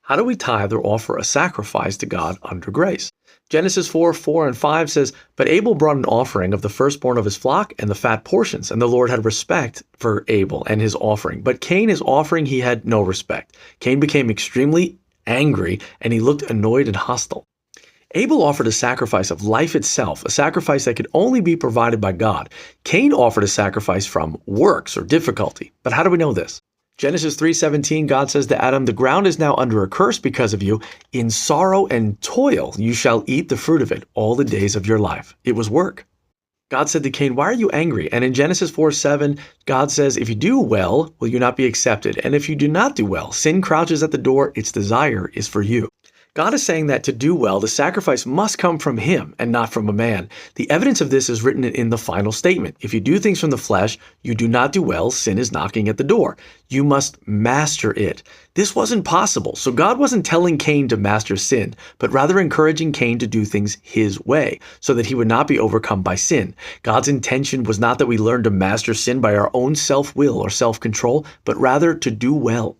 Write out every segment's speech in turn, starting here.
How do we tithe or offer a sacrifice to God under grace? Genesis 4:4 and 5 says, "But Abel brought an offering of the firstborn of his flock and the fat portions, and the Lord had respect for Abel and his offering. But Cain, his offering, he had no respect. Cain became extremely angry, and he looked annoyed and hostile." Abel offered a sacrifice of life itself, a sacrifice that could only be provided by God. Cain offered a sacrifice from works or difficulty. But how do we know this? Genesis 3:17, God says to Adam, "The ground is now under a curse because of you. In sorrow and toil you shall eat the fruit of it all the days of your life." It was work. God said to Cain, "Why are you angry?" And in Genesis 4:7, God says, "If you do well, will you not be accepted? And if you do not do well, sin crouches at the door, its desire is for you." God is saying that to do well, the sacrifice must come from him and not from a man. The evidence of this is written in the final statement. If you do things from the flesh, you do not do well, sin is knocking at the door. You must master it. This wasn't possible, so God wasn't telling Cain to master sin, but rather encouraging Cain to do things his way, so that he would not be overcome by sin. God's intention was not that we learn to master sin by our own self-will or self-control, but rather to do well.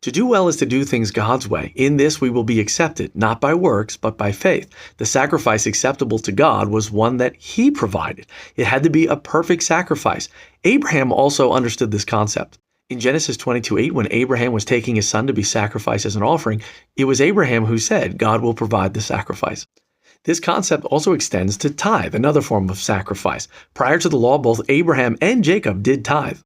To do well is to do things God's way. In this we will be accepted, not by works, but by faith. The sacrifice acceptable to God was one that he provided. It had to be a perfect sacrifice. Abraham also understood this concept. In Genesis 22:8, when Abraham was taking his son to be sacrificed as an offering, it was Abraham who said, "God will provide the sacrifice." This concept also extends to tithe, another form of sacrifice. Prior to the law, both Abraham and Jacob did tithe.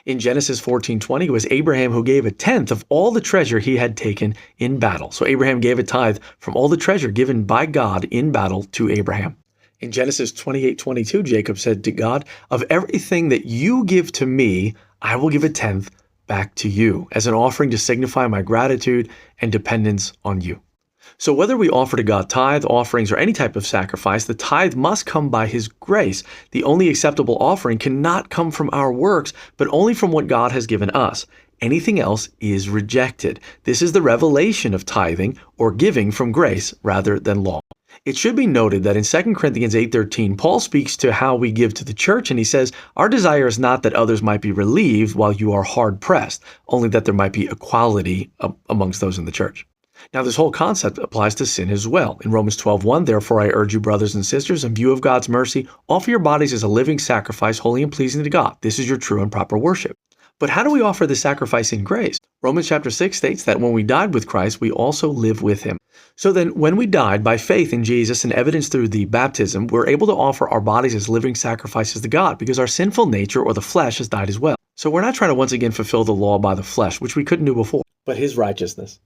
In Genesis 14:20, it was Abraham who gave a tenth of all the treasure he had taken in battle. So Abraham gave a tithe from all the treasure given by God in battle to Abraham. In Genesis 28:22, Jacob said to God, "Of everything that you give to me, I will give a tenth back to you as an offering to signify my gratitude and dependence on you." So whether we offer to God tithe, offerings, or any type of sacrifice, the tithe must come by his grace. The only acceptable offering cannot come from our works, but only from what God has given us. Anything else is rejected. This is the revelation of tithing, or giving from grace rather than law. It should be noted that in 2 Corinthians 8:13, Paul speaks to how we give to the church, and he says, "Our desire is not that others might be relieved while you are hard-pressed, only that there might be equality amongst those in the church." Now, this whole concept applies to sin as well. In Romans 12:1, "Therefore I urge you, brothers and sisters, in view of God's mercy, offer your bodies as a living sacrifice, holy and pleasing to God. This is your true and proper worship." But how do we offer the sacrifice in grace? Romans chapter 6 states that when we died with Christ, we also live with him. So then, when we died by faith in Jesus and evidenced through the baptism, we're able to offer our bodies as living sacrifices to God because our sinful nature or the flesh has died as well. So we're not trying to once again fulfill the law by the flesh, which we couldn't do before, but his righteousness.